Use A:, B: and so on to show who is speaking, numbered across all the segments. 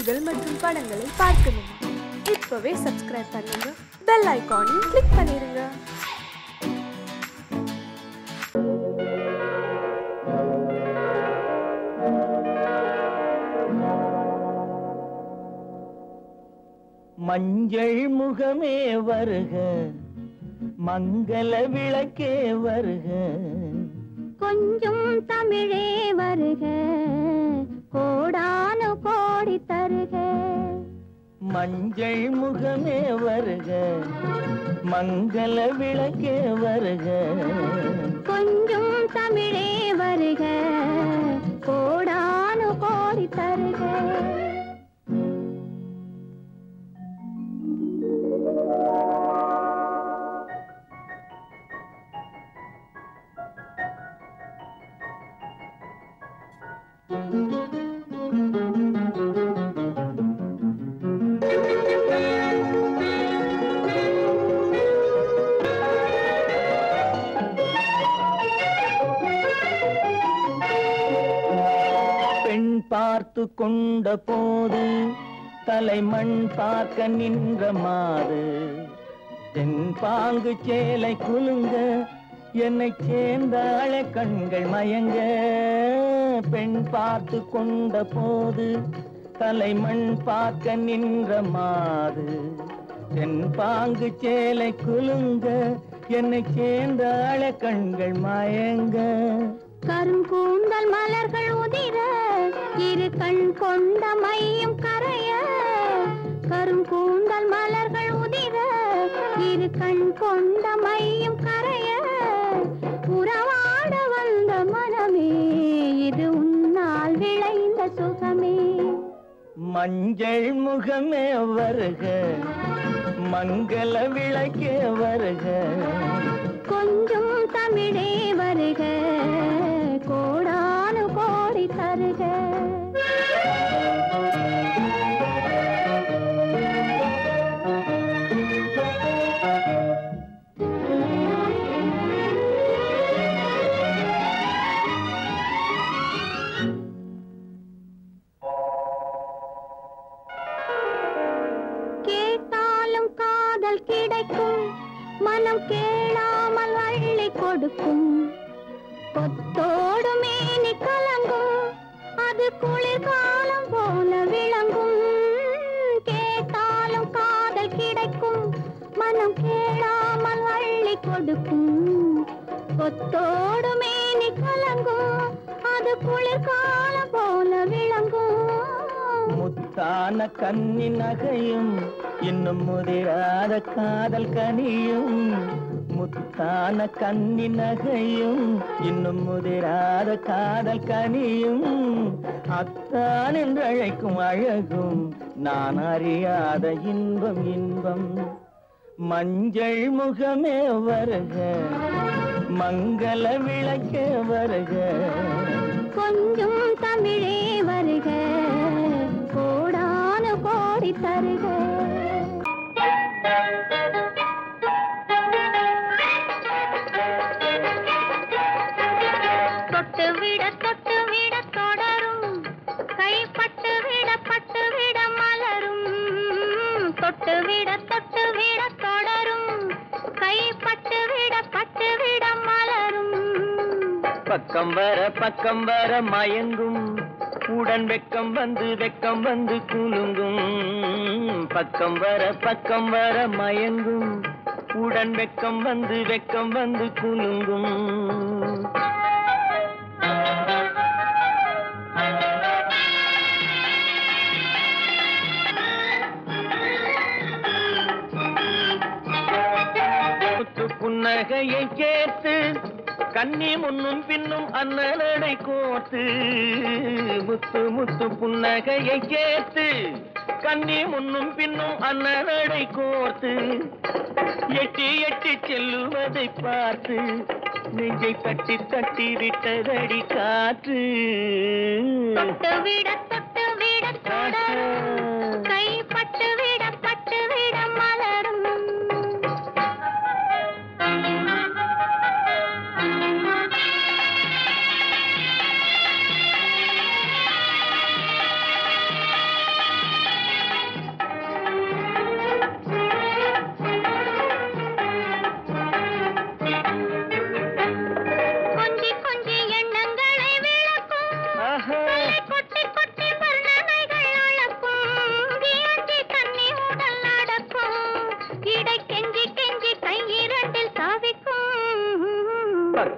A: நிகழ்ச்சிகள் மற்றும் படங்களை பார்க்கணுமா? இப்பவே சப்ஸ்கிரைப் பண்ணுங்க, பெல் ஐகானையும் கிளிக் பண்ணிருங்க.
B: மஞ்சள் முகமே வருக, மங்கள விளக்கே வருக,
C: கொஞ்சம் தமிழே வருக, கோடானு கோடி தருக.
B: மஞ்சள் முகமே வருக, மங்கள விளக்கே வருக,
C: கொஞ்சம் தமிழே வருக, கோடானு கோடி தருக.
B: பெண் பார்த்து கொண்ட போது தலைமண் பார்க்க நின்ற மாது, தென் பாங்கு சேலை குலுங்க என்னை சேர்ந்தாள கண்கள் மயங்க. பெண் பார்த்து கொண்ட போது தலைமண் பார்க்க நின்ற மாது, தென் பாங்கு சேலை குலுங்க என்னை சேர்ந்தாள கண்கள் மயங்க.
C: கருங்கூந்தல் மலர்கள் உதிர இரு கண் கொண்ட மையும் கரைய. கருங்கூந்தல் மலர்கள் உதிர இரு கண் கொண்ட மையும் கரைய. உறவாட வந்த மனமே இது உன்னால் விளைந்த சுகமே.
B: மஞ்சள் முகமே வருக, மங்கள விளக்கே வருக,
C: கொஞ்சம் தமிழே வருக, கோடானு கோடி தருக. கேட்டாலும் காதல் கிடைக்கும், மனம் கேளாமல் அள்ளி கொடுக்கும். கொத்தோடு மேனி கலங்கும், அது குளிர்காலம் போல விளங்கும். கேட்டாலும் காதல் கிடைக்கும், மனம் கேளாமல் அள்ளி கொடுக்கும். கொத்தோடு மேனி கலங்கும், அது குளிர்காலம் போல விளங்கும்.
B: முத்தான கன்னி நகையும் இன்னும் முதிராத காதல் கனியும். முத்தான கன்னி நகையும் இன்னும் முதிராத காதல் கனியும். அத்தான் என்று அழைக்கும் அழகும் நான் அறியாத இன்பம் இன்பம். மஞ்சள் முகமே வருக, மங்கள விளக்கே வருக,
C: கொஞ்சம் தமிழே வருக, கோடானு கோடி தருக. தொட்டு விட தொடரும், கைப்பட்டு விட மலரும். தொட்டு விட தொடரும், கைப்பட்டு விட மலரும்.
B: பக்கம் வர மயங்கும், உடன் வெக்கம் வந்து குலுங்கும். பக்கம் வர மயங்கும், உடன் வெக்கம் வந்து குலுங்கும். புன்னகையை கேட்டு கண்ணி முன்னும் பின்னும் அண்ணனை கோர்த்து. முத்து முத்து புன்னகையை கேட்டு கண்ணி முன்னும் பின்னும் அண்ணனை கோர்த்து. எட்டி எட்டி செல்லுவதை பார்த்து நெஞ்சை தட்டி தட்டி விட்டதடி காற்று.
C: தொட்டு விட தொடரும், கைப்பட்டு விட மலரும்.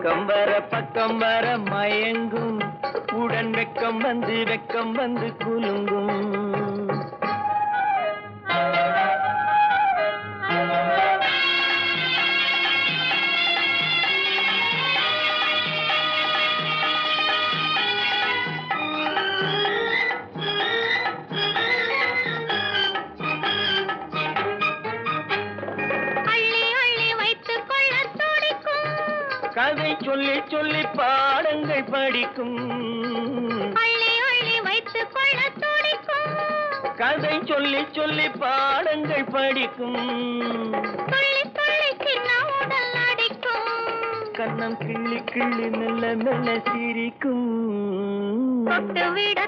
B: பக்கம் வர மயங்கும் உடன் வெக்கம் வந்து குலுங்கும் கதை சொல்லி சொல்லி பாடங்கள் படிக்கும்
C: அள்ளி அள்ளி வைத்துக் கொள்ள துடிக்கும்
B: கதை சொல்லி சொல்லி பாடங்கள் படிக்கும்
C: துள்ளி துள்ளி சின்ன உடல் அடிக்கும்
B: கண்ணம் கிள்ளி கிள்ளி மெல்ல மெல்ல சிரிக்கும்
C: தொட்டு விட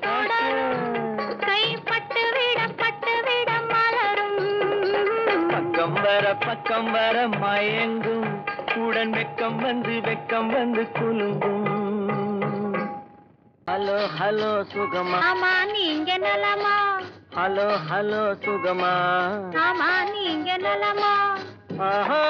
C: தொடரும் கைப்பட்டு விட மலரும்
B: பக்கம் வர மயங்கும் உடன் வெக்கம் வந்து குலுங்கும் ஹலோ ஹலோ சுகமா
C: ஆமா நீங்க நலமா
B: ஹலோ சுகமா
C: ஆமா நீங்க நலமா
B: ஆஹா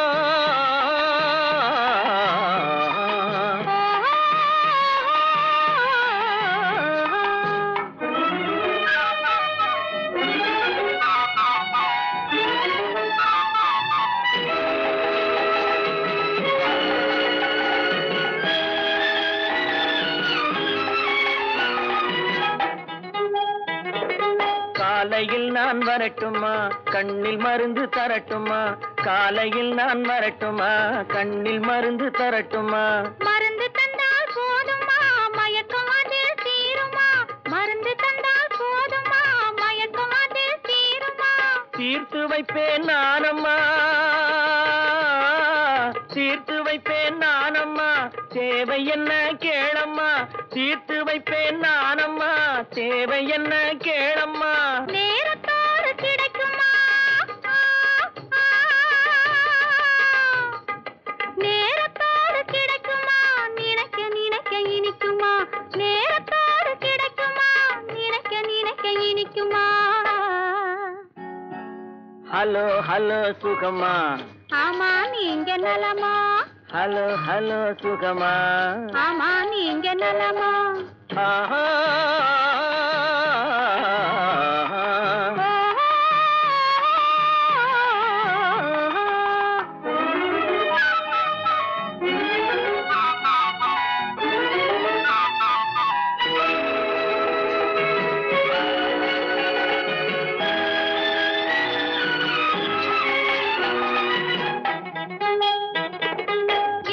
B: காலையில் நான் வரட்டுமா கண்ணில் மருந்து தரட்டுமா காலையில் நான் வரட்டுமா கண்ணில் மருந்து தரட்டுமா
C: மருந்து தந்தால் போதுமா மயக்கம் அதில் தீருமா மருந்து தந்தால் போதுமா மயக்கம் அதில் தீருமா
B: தீர்த்து வைப்பேன் நானம்மா தீர்த்து வைப்பேன் நானம்மா தேவை என்ன கேளம்மா தீர்த்து வைப்பேன் நானம்மா தேவை என்ன கேளம்மா
C: நேரத்தோடு கிடைக்குமா நேரத்தோடு கிடைக்குமா நினைக்க நினைக்க இனிக்குமா நேரத்தோடு கிடைக்குமா நினைக்க நினைக்க இனிக்குமா
B: ஹலோ ஹலோ சுகமா
C: ஆமா நீங்க நலமா
B: ஹலோ சுகமா
C: ஆமா நீங்க நலமா
B: ஆஹா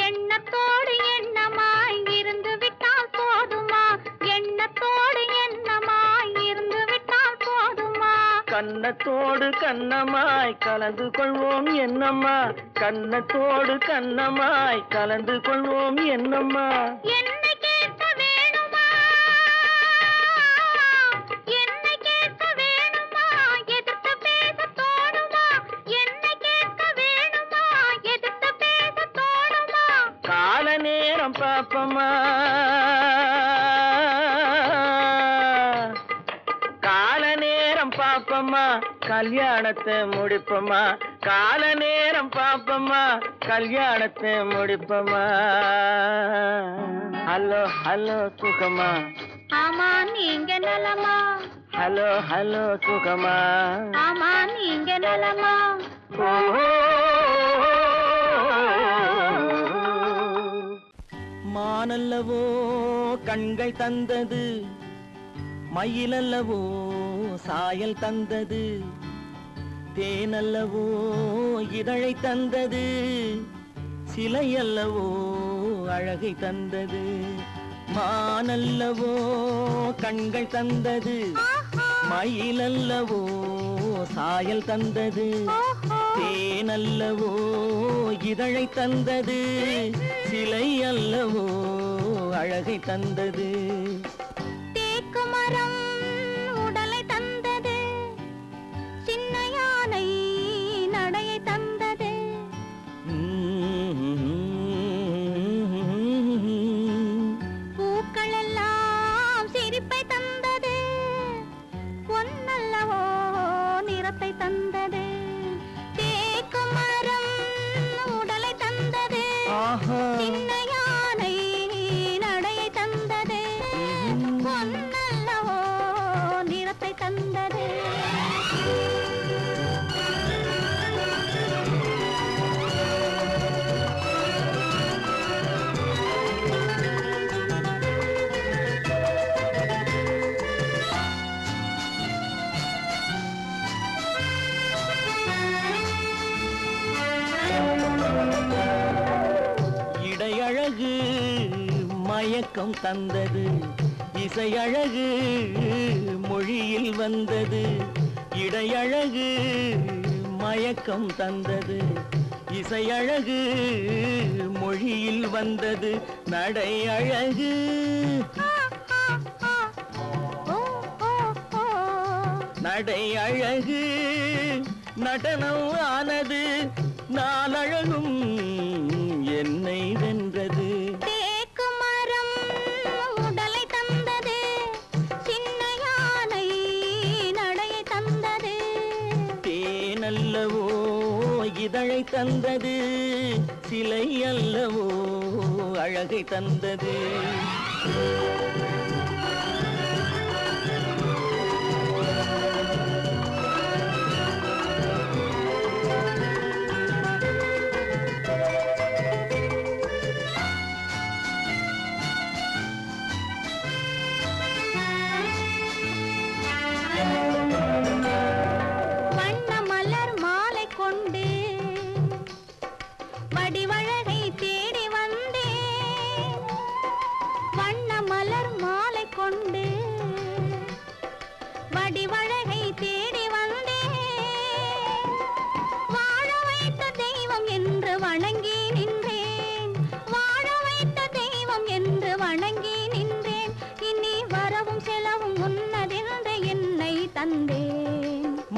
C: எண்ணத்தோடு எண்ணமாய் இருந்து விட்டால் போதுமா எண்ணத்தோடு எண்ணமாய் இருந்து விட்டால் போதுமா
B: கண்ணத்தோடு கண்ணமாய் கலந்து கொள்வோம் என்னம்மா கண்ணத்தோடு கண்ணமாய் கலந்து கொள்வோம் என்னம்மா
C: என்னை கேட்க வேணுமா என்னை கேட்க வேணுமா எதிர்த்து பேச தோணுமா என்னை கேட்க வேணுமா எதிர்த்து பேச தோணுமா
B: கால நேரம் பாப்பமா கால நேரம் பாப்பமா கல்யாணத்தை முடிப்பமா கால நேரம் பாப்பமா கல்யாணத்தை முடிப்பமா ஹலோ சுகமா
C: ஆமா நீங்க நலமா
B: ஹலோ சுகமா
C: ஆமா நீங்க நலமா
B: மானல்லவோ கண்கள் தந்தது மயிலல்லவோ சாயல் தந்தது தேனல்லவோ இதழை தந்தது சிலையல்லவோ அழகை தந்தது மானல்லவோ கண்கள் தந்தது மயிலல்லவோ சாயல் தந்தது தேனல்லவோ இதழை தந்தது சிலை அல்லவோ அழகை தந்தது
C: தேக்கு மரம் உடலை தந்தது சின்ன யானை நடையை தந்தது பூக்கள் எல்லாம் சிரிப்பை தந்தது பொன்னல்லவோ நிறத்தை தந்தது தேக்கு மரம் உடலை தந்தது
B: மயக்கம் தந்தது இசையழகு மொழியில் வந்தது இடையழகு மயக்கம் தந்தது இசையழகு மொழியில் வந்தது நடை அழகு நடை அழகு நடனம் ஆனது நாளழகும் என்னை வென்றது
C: தேக்கு மரம் உடலை தந்தது சின்ன யானை நடையை தந்தது
B: தேனல்லவோ இதழை தந்தது சிலை அல்லவோ அழகை தந்தது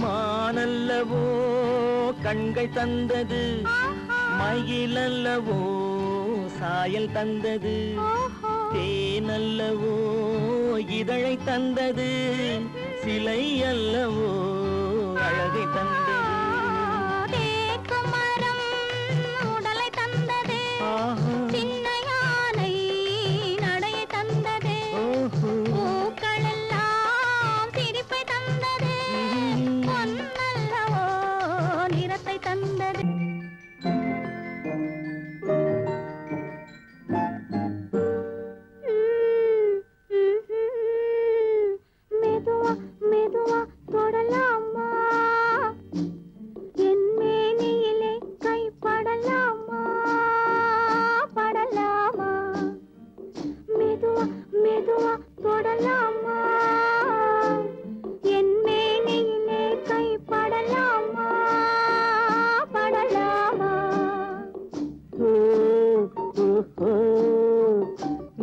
B: மானல்லவோ கண்கள் தந்தது மயிலல்லவோ சாயல் தந்தது தேனல்லவோ இதழை தந்தது சிலை அல்லவோ அழகை தந்தது
C: உடலை தந்தது சின்ன யானை நடையை தந்தது பூக்கள் எல்லாம் சிரிப்பை தந்தது பொன்னல்லவோ நிறத்தை தந்தது மெதுவா மெதுவா தொடலாமா என் மேனியிலே கை படலாமா படலாமா மெதுவா மெதுவா தொடலாமா என் மேனியிலே கை படலாமா படலாமா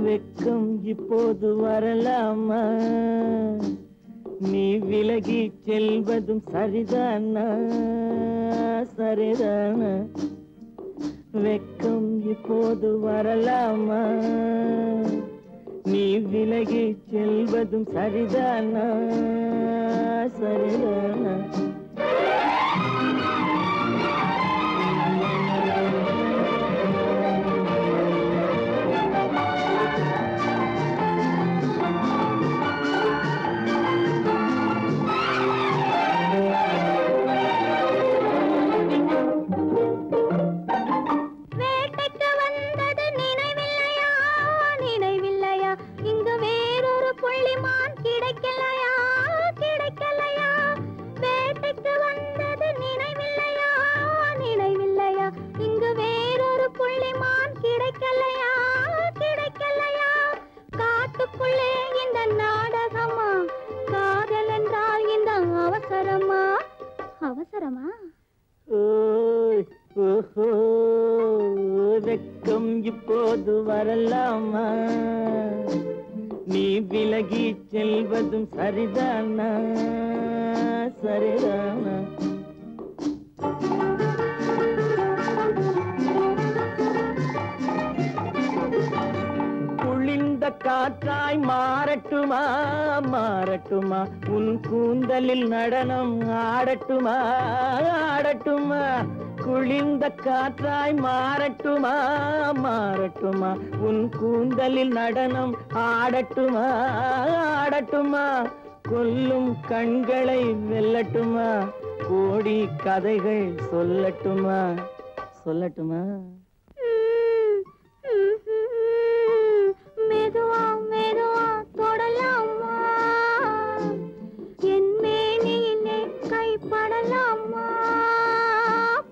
B: வெக்கம் இப்போது வரலாமா நீ விலகி செல்வதும் சரிதானா சரிதானா வெக்கம் இப்போது வரலாமா நீ விலகி செல்வதும் சரிதானா சரிதானா
C: வேட்டைக்கு வந்தது நினைவில்லையா நினைவில்லையா இங்கு வேறொரு புள்ளிமான் கிடைக்கலையா கிடைக்கலையா வேட்டைக்கு வந்தது நினைவில்லையா நினைவில்லையா இங்கு வேறொரு புள்ளிமான் கிடைக்கலையா கிடைக்கலையா காட்டுக்குள்ளே இந்த நாடகமா காதல் என்றால் இந்த அவசரமா அவசரமா
B: வெக்கம் இப்போது வரலாமா நீ விலகி செல்வதும் சரிதானா சரிதானா குளிர்ந்த காற்றாய் மாறட்டுமா மாறட்டுமா உன் கூந்தலில் நடனம் ஆடட்டுமா ஆடட்டுமா குளிர்ந்த காற்றாய் மாறட்டுமா மாறட்டுமா உன் கூந்தலில் நடனம் ஆடட்டுமா ஆடட்டுமா கொல்லும் கண்களை வெல்லட்டுமா கோடி கதைகள் சொல்லட்டுமா சொல்லட்டுமா
C: மெதுவா மெதுவா தொடலாமா என் மேனியிலே கை படலாமா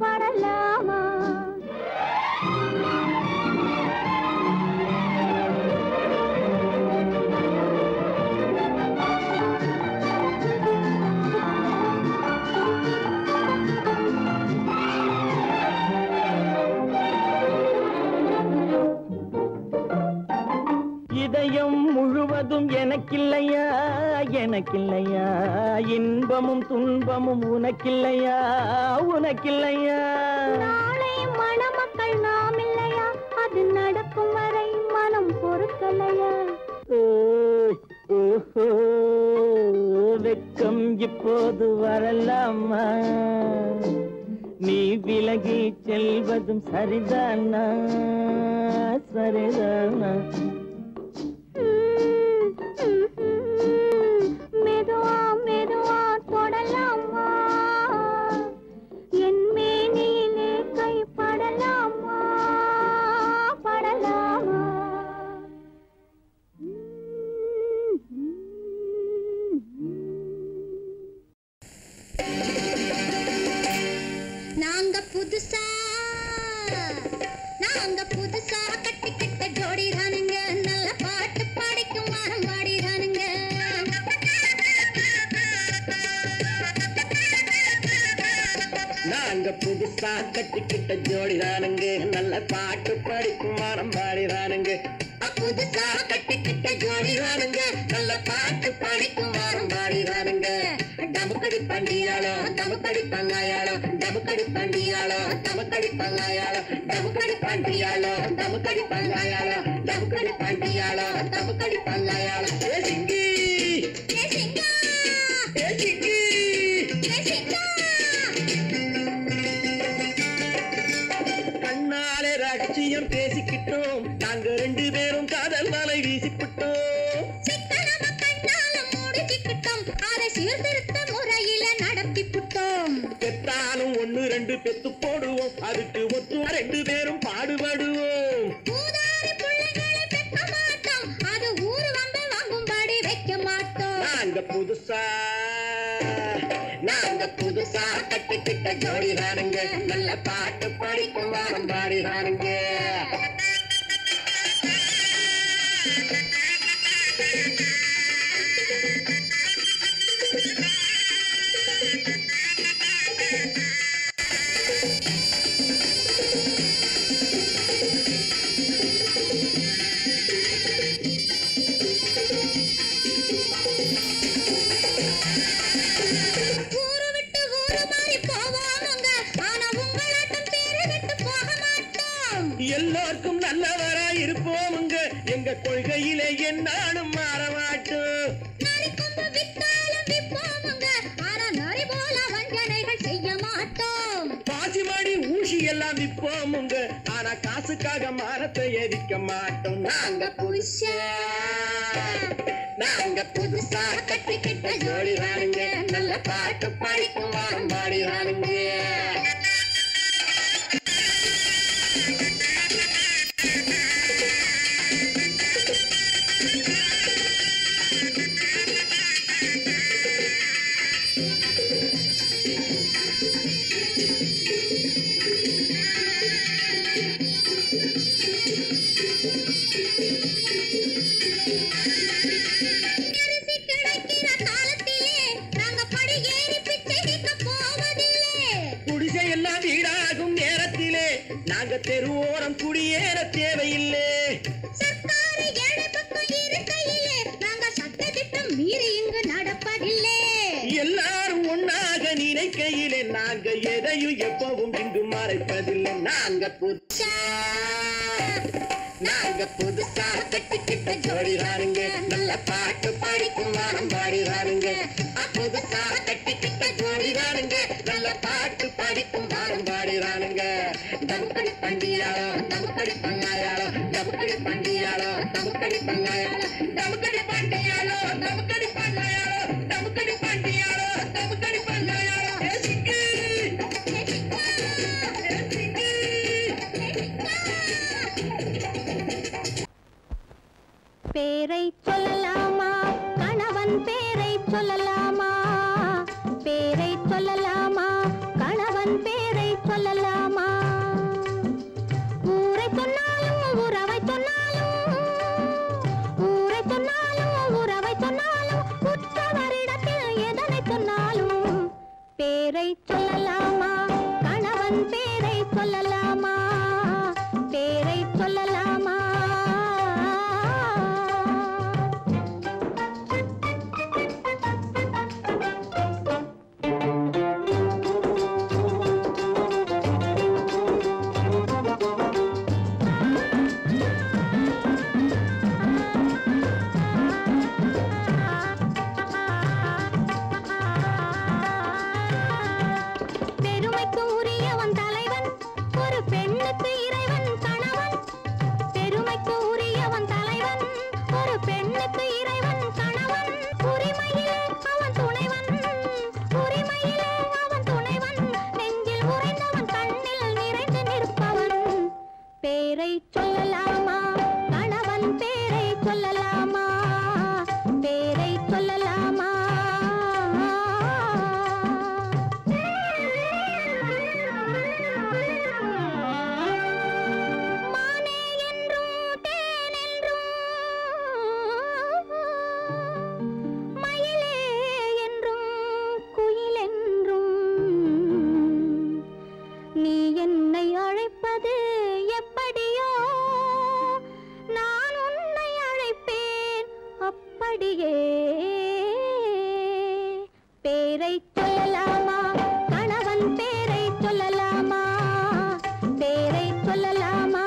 C: படலாமா
B: எனக்கில்லையா இன்பமும் துன்பமும் உனக்கில்லையா உனக்கில்லையா
C: நாளை மணமக்கள் நாம் இல்லையா அது நடக்கும் வரை மனம் பொறுக்கலையா
B: வெக்கம் இப்போது வரலாமா நீ விலகி செல்வதும் சரிதானா சரிதானா
C: மெதுவா மெதுவா தொடலாமா என் மேனியிலே கை படலாமா படலாமா நாங்க புதுசா கட்டிக்கிட்ட ஜோடி தானுங்க நல்ல பாட்டு பாடிக்கும் வாரம் பாடி தானுங்க
B: நாங்க புதுசா கட்டிக்கிட்ட ஜோடி தானுங்க நல்ல பாட்டு பாடிக்கும் வாரம் பாடி தானுங்க
C: புதுசா கட்டிக்கிட்ட ஜோடி தானுங்க நல்ல பாட்டு பாடிக்கும் வாரம் பாடி தானுங்க டமுக்கடி பண்டியாளோ டமுக்கடி பங்காயாளோ டமுக்கடி பண்டியாளோ டமுக்கடி பங்காயாளோ டமுக்கடி பண்டியாளோ டமுக்கடி பங்காயாளோ டமுக்கடி பண்டியாளோ டமுக்கடி பங்காயாளோ
B: ஏ சிங்கி
C: ஏ சிங்கா
B: ஏ சிங்கி
C: ஏ சிங்கா
B: கண்ணாலே ரகசியம் பேசிக்கிட்டோம் நாங்க ரெண்டு பேரும் காதல் வலை வீசிக்கிட்டோம்
C: சிக்கனம கண்ணால மூடிக்கிட்டோம் அதை சீர்திருத்த முறையில நடத்தி புட்டோம்
B: பெத்தாலும் ஒண்ணு ரெண்டு பெத்து போடுவோம் அதுக்கு ஒத்து ரெண்டு பேரும் பாடுபடுவோம்
C: ஊதாரி பிள்ளைகளை பெக்க மாட்டோம் அது ஊரு வந்து வாங்கும்படி வைக்க மாட்டோம்
B: நாங்க புதுசா கட்டிக்கிட்ட ஜோடி தானுங்க நல்ல பாட்டு படிக்கும் வாரம் பாடி தானுங்க எல்லாருக்கும் நல்லவரா இருப்போமுங்க எங்க கொள்கையிலே என்னாலும் மாற மாட்டோம் பாசிமாடி ஊசி எல்லாம் விற்போமுங்க ஆனா காசுக்காக மானத்தை எரிக்க மாட்டோம் நாங்க புதுசா கட்டிக்கிட்ட ஜோடி தானுங்க நல்ல பாட்டு பாடிக்கும் வாரம் பாடி தானுங்க குடிசையெல்லாம் வீடாகும் நேரத்திலே நாங்க தெருவோரம் குடியேற தேவையில்லை எல்லாரும் ஒன்னாக நினைக்கையிலே நாங்க எதையும் எப்பவும் இங்கு மறைப்பதில்லை நாங்க புதுசா கட்டிக்கிட்ட ஜோடி தானுங்க நல்ல பாட்டு பாடிக்கும் வாரம் பாடி தானுங்க புதுசா கட்டிக்கிட்ட ஜோடி தானுங்க நல்ல பாட்டு பாடிக்கும் வாரம் பாடி தானுங்க டமுக்கடி பண்டியாளோ டமுக்கடி பங்காயாளோ டமுக்கடி பண்டியாளோ டமுக்கடி பங்காயாளோ டமுக்கடி பண்டியாளோ டமுக்கடி பங்காயாளோ டமுக்கடி பண்டியாளோ டமுக்கடி பங்காயாளோ
C: பேரை சொல்லலாமா கணவன் பேரை சொல்லலாமா பேரை சொல்லலாமா கணவன் பேரை சொல்லலாமா ஊரை சொன்னாலும் உறவை சொன்னாலும் ஊரை சொன்னாலும் உறவை சொன்னாலும் உற்றவரிடத்தில் எதனை சொன்னாலும் பேரை சொல்லலாமா கணவன் பேரை சொல்லலாமா பேரை சொல்லலாமா பேரை சொல்லலாமா கணவன் பேரை சொல்லலாமா பேரை சொல்லலாமா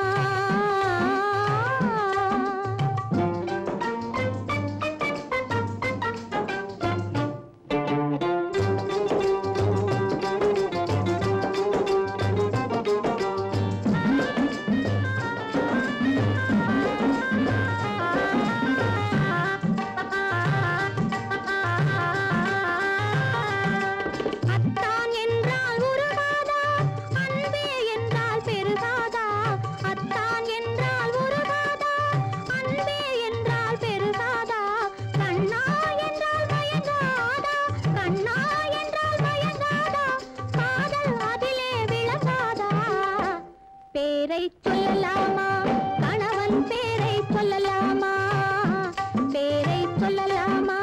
C: பேரை சொல்லலாமா கணவன் பேரை சொல்லலாமா பேரை சொல்லலாமா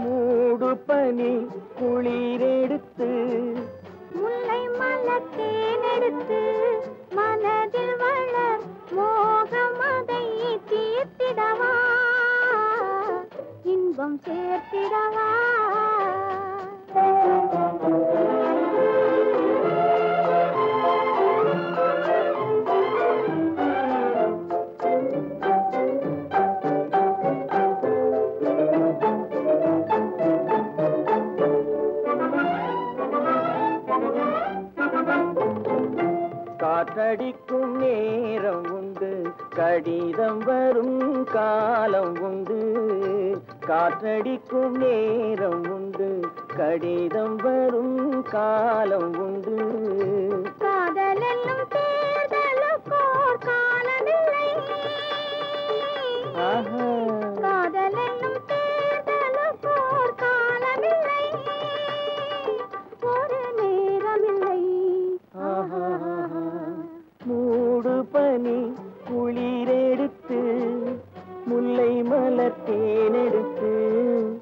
B: மூடு பனி குளிரெடுத்து
C: முல்லை மலத்தேனெடுத்து மனதில் வளர் மோகமதை தீர்த்திடவா இன்பம் சேர்த்திடவா
B: காற்றடிக்கும் நேரம் உண்டு கடிதம் வரும் காலம் உண்டு காற்றடிக்கும் நேரம் உண்டு கடிதம் வரும் காலம் உண்டு
C: காதலென்னும் தேர்தலுக்கோர் காலமில்லை காதலென்னும் தேர்தலுக்கோர் காலமில்லை ஒரு நேரமில்லை
B: மூடு பனி குளிரெடுத்து முல்லை மலர் தேனெடுத்து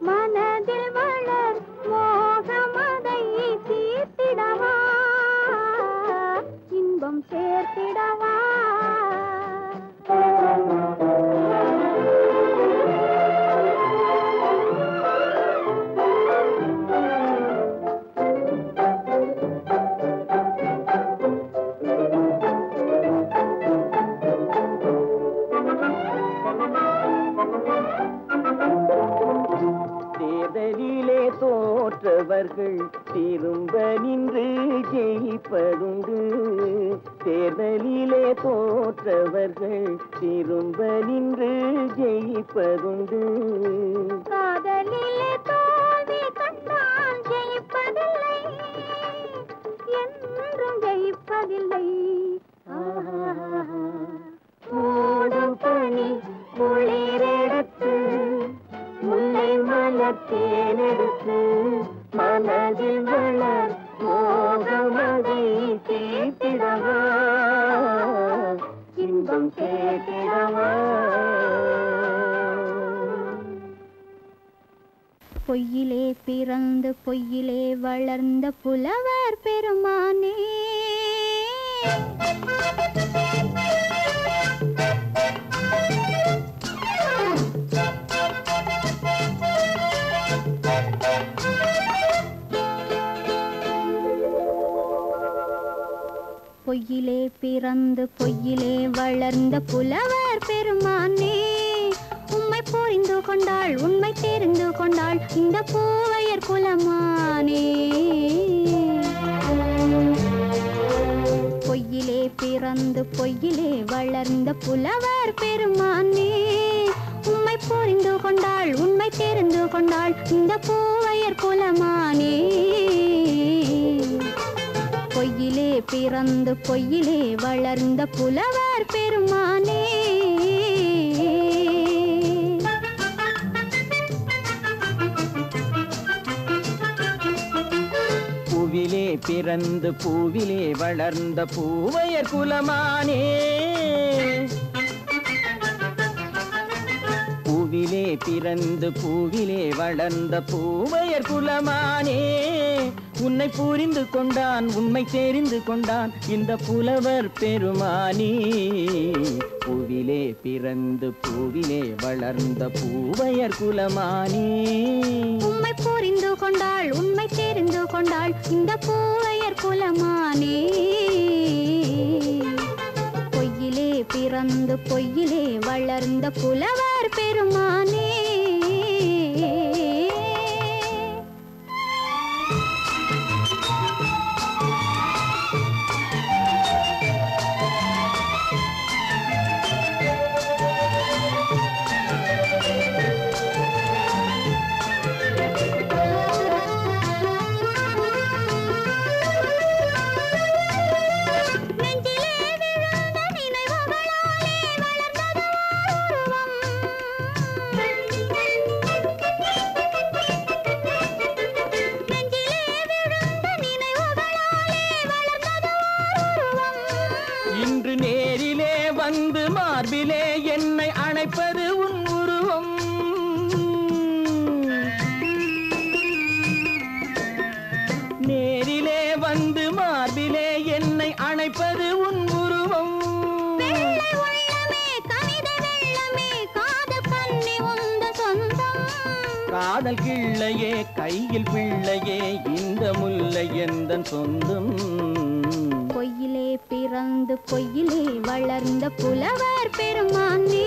C: மனதில் வளர் மோகமதை தீர்த்திடவா இன்பம் சேர்த்திடவா
B: தேர்தலிலே தோற்றவர்கள் திரும்ப நின்று ஜெயிப்பதுண்டு தேர்தலிலே தோற்றவர்கள் திரும்ப நின்று ஜெயிப்பதுண்டு
C: காதலிலே தோல்வி கண்டால் ஜெயிப்பதில்லை என்றும் ஜெயிப்பதில்லை
B: மூடு பனி குளிரெடுத்து முல்லை மலர் தேனெடுத்து மனதில் வளர் மோகமதை தீர்த்திடவா இன்பம் சேர்த்திடவா
C: பொய்யிலே பிறந்து பொய்யிலே வளர்ந்த புலவர் பெருமானே பொய்யிலே பிறந்து பொய்யிலே வளர்ந்த புலவர் பெருமானே உம்மை புரிந்து கொண்டாள் உண்மை தெரிந்து கொண்டாள் இந்த பூவையர் குலமானே பொய்யிலே பிறந்து பொய்யிலே வளர்ந்த புலவர் பெருமானே உம்மை புரிந்து கொண்டாள் உண்மை தெரிந்து கொண்டாள் இந்த பூவையர் குலமானே பொய்யிலே பிறந்து பொய்யிலே வளர்ந்த புலவர் பெருமானே
B: பூவிலே பிறந்து பூவிலே வளர்ந்த பூவையர் குலமானே
D: பூவிலே பிறந்து பூவிலே வளர்ந்த பூவையர் குலமானே உன்னை புரிந்து கொண்டான் உண்மை தெரிந்து கொண்டான் இந்த புலவர் பெருமானே பூவிலே பிறந்து பூவிலே வளர்ந்த பூவையர் குலமானே
C: உண்மை புரிந்து கொண்டாள் உண்மை தெரிந்து கொண்டாள் இந்த பூவையர் குலமானே பொய்யிலே பிறந்து பொய்யிலே வளர்ந்த புலவர் பெருமானே
D: மார்பிலே என்னை அணைப்பது உன் உருவம் நேரிலே வந்து மார்பிலே என்னை அணைப்பது உன் உருவம் காதல் கிள்ளையே கையில் பிள்ளையே இந்த முல்லை எந்தன் சொந்தம்
C: பொய்யிலே பிறந்து பொய்யிலே வளர்ந்த புலவர் பெருமானே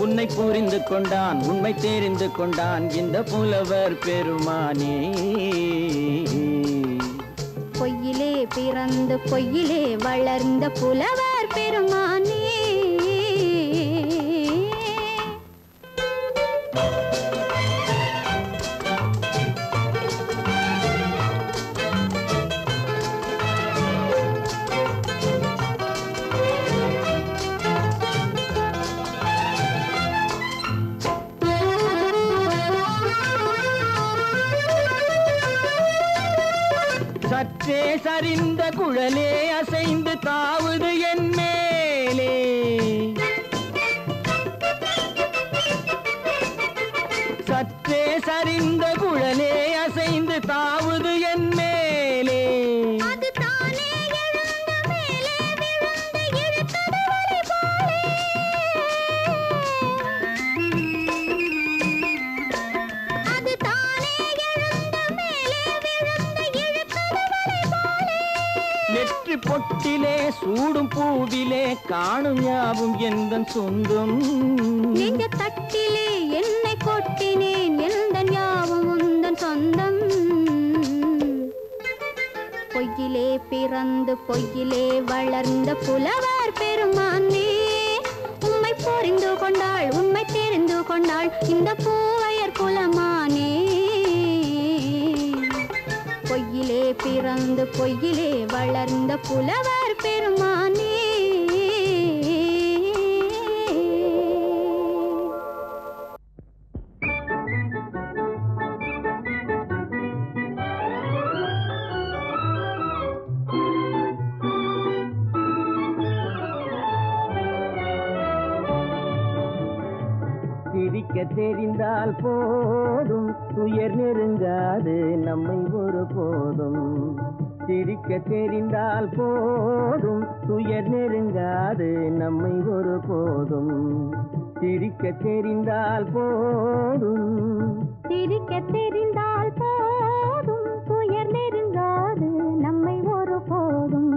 D: உன்னை புரிந்து கொண்டான் உண்மை தெரிந்து கொண்டான் இந்த புலவர் பெருமானே
C: பொய்யிலே பிறந்து பொய்யிலே வளர்ந்த புலவர் பெருமானே
D: சற்றே சரிந்த குழலே அசைந்து தாவுது என் மேலே சற்றே சரிந்த குழலே அசைந்து தாவுது என் மேலே நெற்றி பொட்டிலே சூடும் பூவிலே காணும் யாவும் எந்தன் சொந்தம்
C: நெஞ்ச தட்டிலே என்னை கொட்டினேன் எந்தன் யாவும் உந்தன் சொந்தம் பொய்யிலே பிறந்து பொய்யிலே வளர்ந்த புலவர் பெருமானே உண்மை புரிந்து கொண்டாள் உண்மை தெரிந்து கொண்டாள் இந்த பூவையர் குலமானே பொய்யிலே பிறந்து பொய்யிலே வளர்ந்த புலவர் பெருமானே
D: சிரிக்க தெரிந்தால் போதும் துயர் நெருங்காது நம்மை ஒரு போதும் சிரிக்க தெரிந்தால் போதும் துயர் நெருங்காது நம்மை ஒரு போதும் சிரிக்க தெரிந்தால் போதும்
C: சிரிக்க தெரிந்தால் போதும் துயர் நெருங்காது நம்மை ஒரு போதும்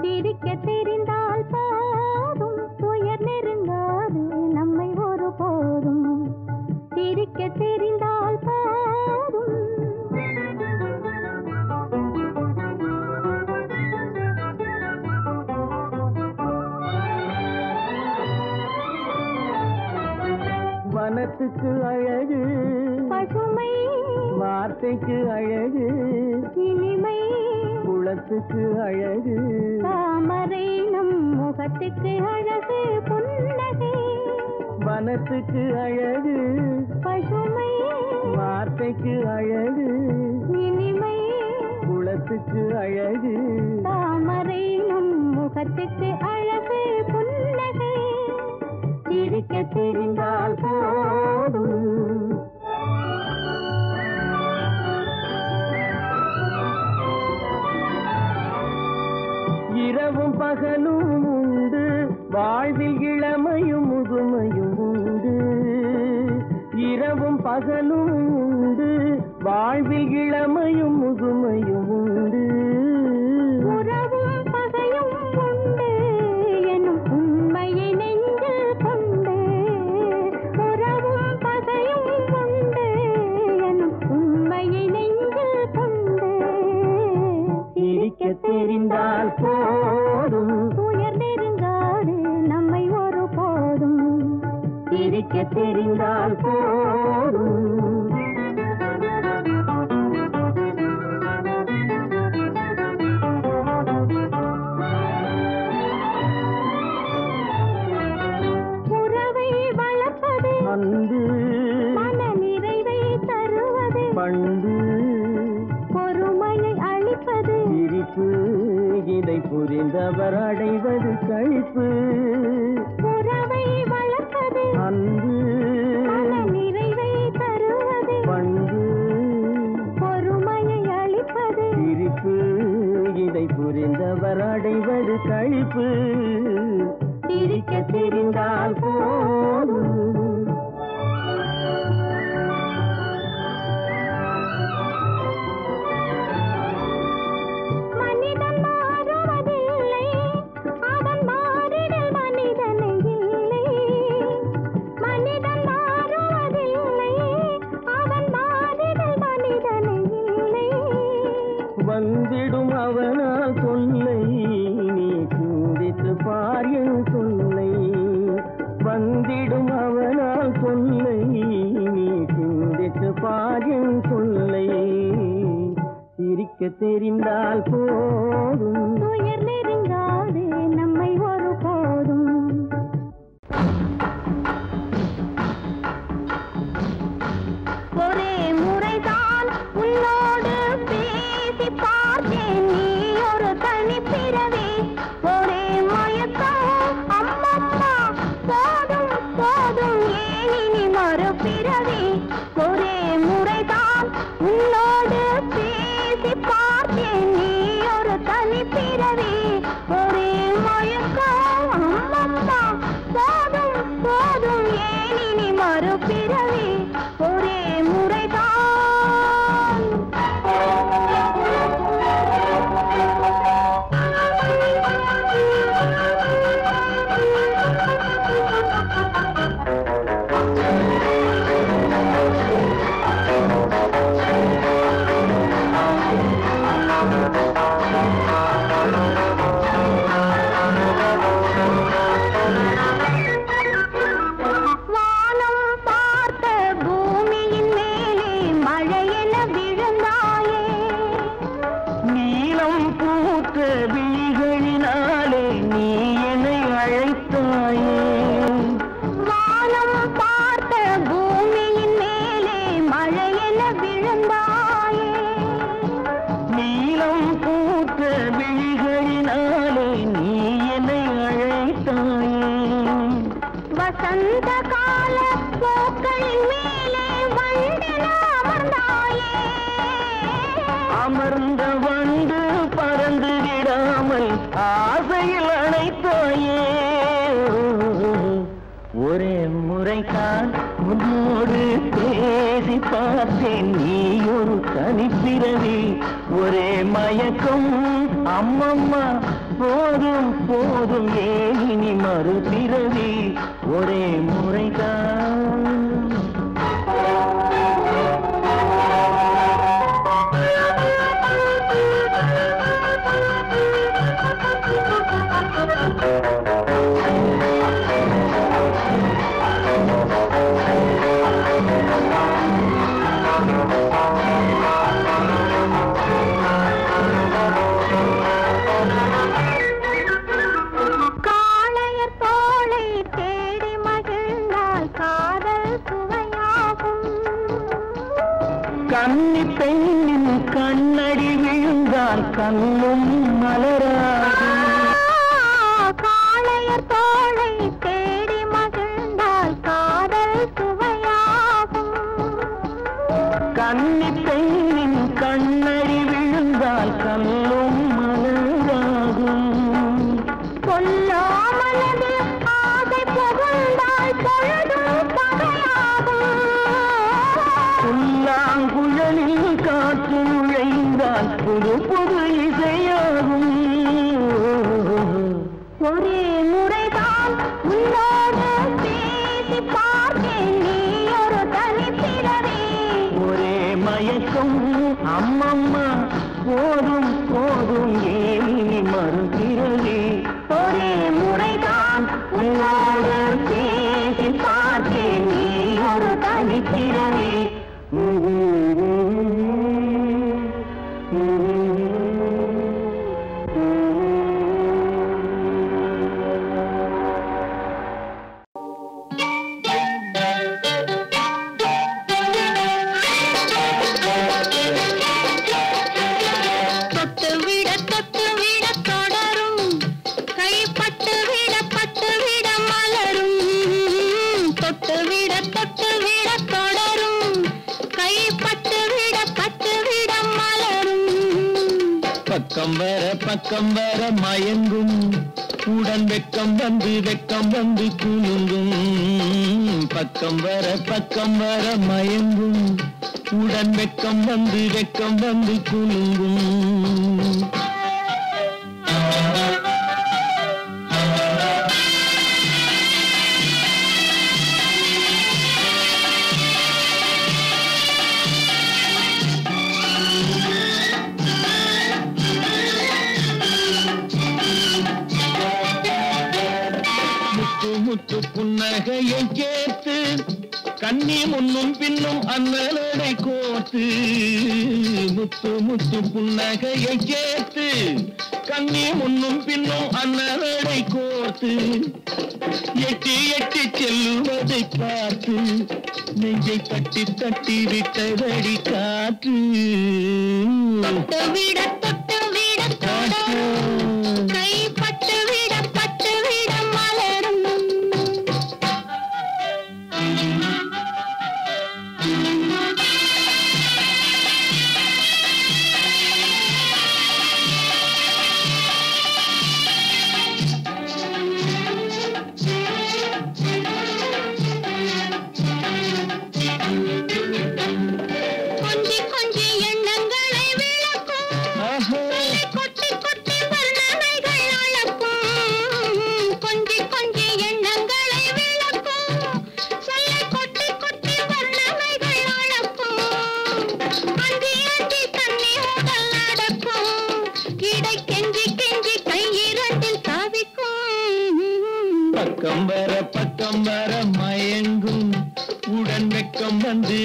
C: சிரிக்க தெரிந்தால் போதும் துயர் நெருங்காது நம்மை ஒரு போதும் சிரிக்க தெரிந்தால் போதும்
D: வனத்துக்கு அழகு
C: பசுமை
D: வார்த்தைக்கு அழகு
C: இனிமை
D: குளத்துக்கு அழகு
C: தாமரை நம் முகத்துக்கு அழகு புன்னகை
D: வனத்துக்கு அழகு
C: பசுமை
D: வார்த்தைக்கு அழகு
C: இனிமை
D: குளத்துக்கு அழகு
C: தாமரை நம் முகத்துக்கு அழகு புன்னகை
D: சிரிக்க தெரிந்தால் போ பகலும் உண்டு, வாழ்வில் இளமையும் முதுமையும் உண்டு. இரவும் பகலும் உண்டு, வாழ்வில் இளமையும் முதுமையும் உண்டு.
C: உறவும் பகையும் உண்டு எனும் உண்மையை நெஞ்சில் கொண்டு. உறவும் பகையும் உண்டு எனும் உண்மையை நெஞ்சில் கொண்டு.
D: சிரிக்க தெரிந்தால் போதும்,
C: உயர் நெருங்காது நம்மை ஒரு போதும்.
D: சிரிக்க தெரிந்தால் போதும்.
C: உறவை வளர்ப்பது
D: அன்பு,
C: மன நிறைவை தருவது
D: பண்பு,
C: பொறுமையை அளிப்பது
D: சிரிப்பு, இதை புரிந்தவர் அடைவது களிப்பு.
C: உறவை வளர்ப்பது
D: அன்பு,
C: மன நிறைவை தருவது
D: பண்பு,
C: பொறுமையை அளிப்பது
D: சிரிப்பு, இதை புரிந்தவர் அடைவது களிப்பு. சிரிக்க தெரிந்தால் போதும்.
C: மனிதன் மாறுவதில்லை, அவன் மாறிடல் மனிதனை இல்லை. மனிதன் மாறுவதில்லை, அவன் மாறிடல் மனிதனை இல்லை.
D: வந்திடும் அவனால் சொல்லை நீ சிந்தித்து பார் என் சொல்லை. வந்திடும் அவனால் சொல்லை நீ சிந்தித்து பார் என் சொல்லை. சிரிக்க தெரிந்தால் போதும்.
C: உயர் நெருங்காது நம்மை ஒரு போதும். ஒரே முறைதான் உன்னோடு பேசி பார்த்தேன், நீ ஒரு தனிப்பிறவி. ஒரே மயக்கம் அம்மம்மா, போதும் போதும் ஏன் இனி மறுபிறவி. ஒரே முறைதான் உன்னோடு பேசி பார்த்தேன், நீ ஒரு தனிப்பிறவி. ஒரே மயக்கம் அம்மம்மா, போதும் போதும் ஏன் இனி மறுபிறவி. ஒரே முறைதான். வானம் பார்த்த பூமியின் மேலே மழையென விழுந்தாயே.
D: நீலம் பூத்த விழிகளினாலே நீ என்னை அழைத்தாயே.
C: வானம் பார்த்த பூமியின் மேலே மழையென விழுந்தாயே.
D: நீலம் பூத்த விழிகளினாலே நீ என்னை அழைத்தாயே.
C: வசந்த கால பூக்களின் மேலே வண்டென அமர்ந்தாயே.
D: அமர்ந்த வண்டு பறந்து விடாமல் ஆசையில் அணைத்தாயே. ஒரே முறைதான் உன்னோடு பேசி பார்த்தேன், நீ ஒரு தனிப்பிறவி. ஒரே மயக்கம் அம்மம்மா, போதும் போதும் ஏன் இனி மறுபிறவி. ஒரே முறைதான்.
C: காளையர் தோளை தேடி மகிழ்ந்தால் காதல் சுவையாகும்.
D: கன்னி பெண்ணின் கண்ணடி விழுந்தால் கண்ணும் மலராகும்.
C: காளையர் தோளை தேடி மகிழ்ந்தால் காதல் சுவையாகும்.
D: கன்னி பெண்ணின் கண்ணடி விழுந்தால் கண்ணும் மலராகும். புது புது இசையாகும்.
E: ஒரே முறைதான் உன்னோடு பேசி பார்த்தேன், நீ ஒரு தனிப்பிறவி.
D: ஒரே மயக்கம் அம்மம்மா, போதும் போதும் ஏனி மறுபிறவி.
E: ஒரே முறைதான் உன்னோடு பேசி பார்த்தேன், நீ ஒரு தனிப்பிறவி.
D: பக்கம் வர மயங்கும், உடன் வெக்கம் வந்து குலுங்கும். பக்கம் வர மயங்கும், உடன் வெக்கம் வந்து குலுங்கும். முத்து புன்னகையை கேட்டு கண்ணி முன்னும் பின்னும் அண்ணலடை கோத்து. முத்து புன்னகையை கேட்டு கண்ணி முன்னும் பின்னும் அண்ணலடை கோத்து. எட்டி செல்லுவதை பார்த்து நெஞ்சை தட்டி விட்டதடி காற்று.
E: தொட்டு விட கை பட்டு விட மலரும். கொஞ்சி எண்ணங்களை விளக்கும், கொட்டி வர்ணனைகள் அளக்கும். கொஞ்சி எண்ணங்களை விளக்கும், சொல்ல கொட்டி வர்ணனைகள் அளக்கும். அந்தி தண்ணி உடல் நடக்கும், இடை கெஞ்சி கையிரண்டில் தவிக்கும்.
D: பக்கம் வர மயங்கும், உடன் வெக்கம் வந்து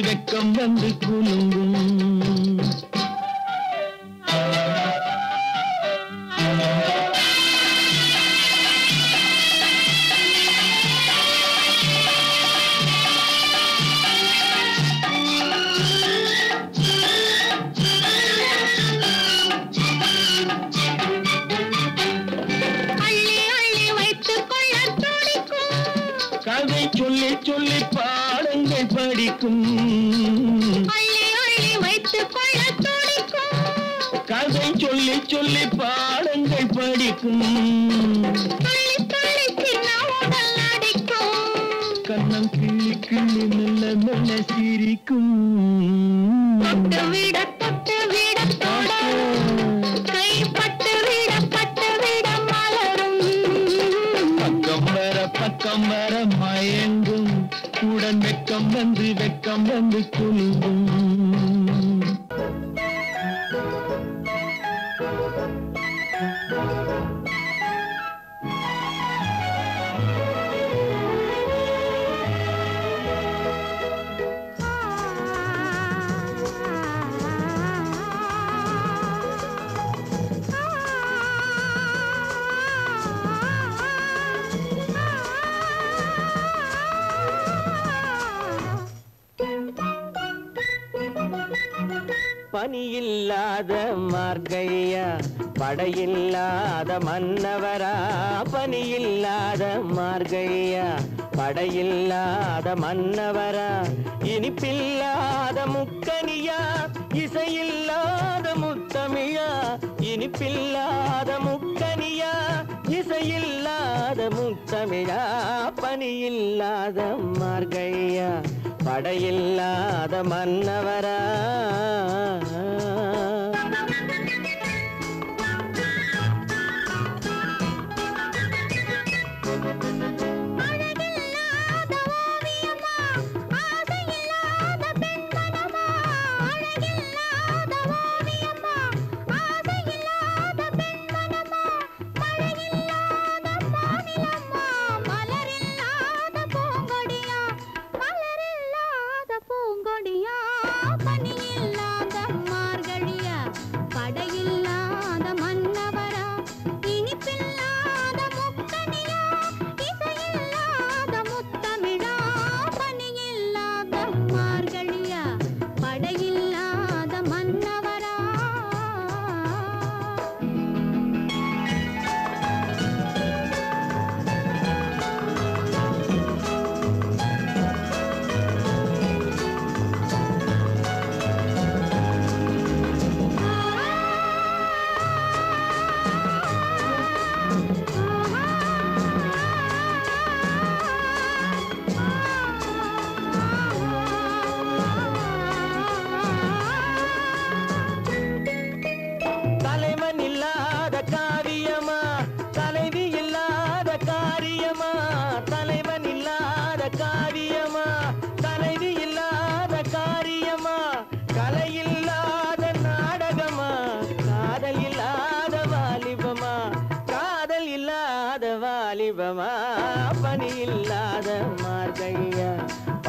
D: குலுங்கும். கதை சொல்லி பாடங்கள் படிக்கும்.
E: வைத்துக் கொள்ள துடிக்கும்.
D: கதை சொல்லி பாடங்கள் படிக்கும். கண்ணம் கிள்ளி மெல்ல சிரிக்கும்.
E: தொட்டு விட கை பட்டு விட மலரும்.
D: பக்கம் வர மயங்கும், உடன் வெக்கம் வந்து குலுங்கும். பனியில்லாத மார்கழியா, படையில்லாத மன்னவரா. பனியில்லாத மார்கழியா, படையில்லாத மன்னவரா. இனிப்பில்லாத முக்கனியா, இசையில்லாத முத்தமிழா. இனிப்பில்லாத முக்கனியா, இசையில்லாத முத்தமிழா. பனியில்லாத மார்கழியா, படையில்லாத மன்னவரா.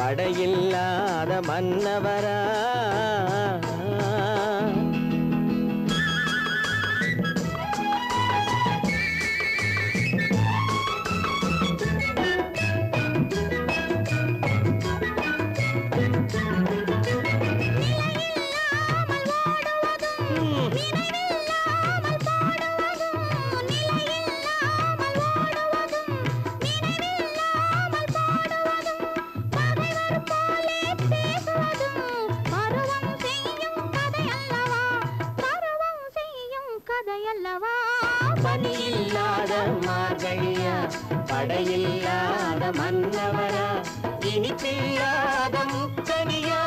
D: படையில்லாத மன்னவரா பணியில்லாத மார்கழியா படையில்லாத மன்னவரா இனிப்பில்லாத முக்கனியா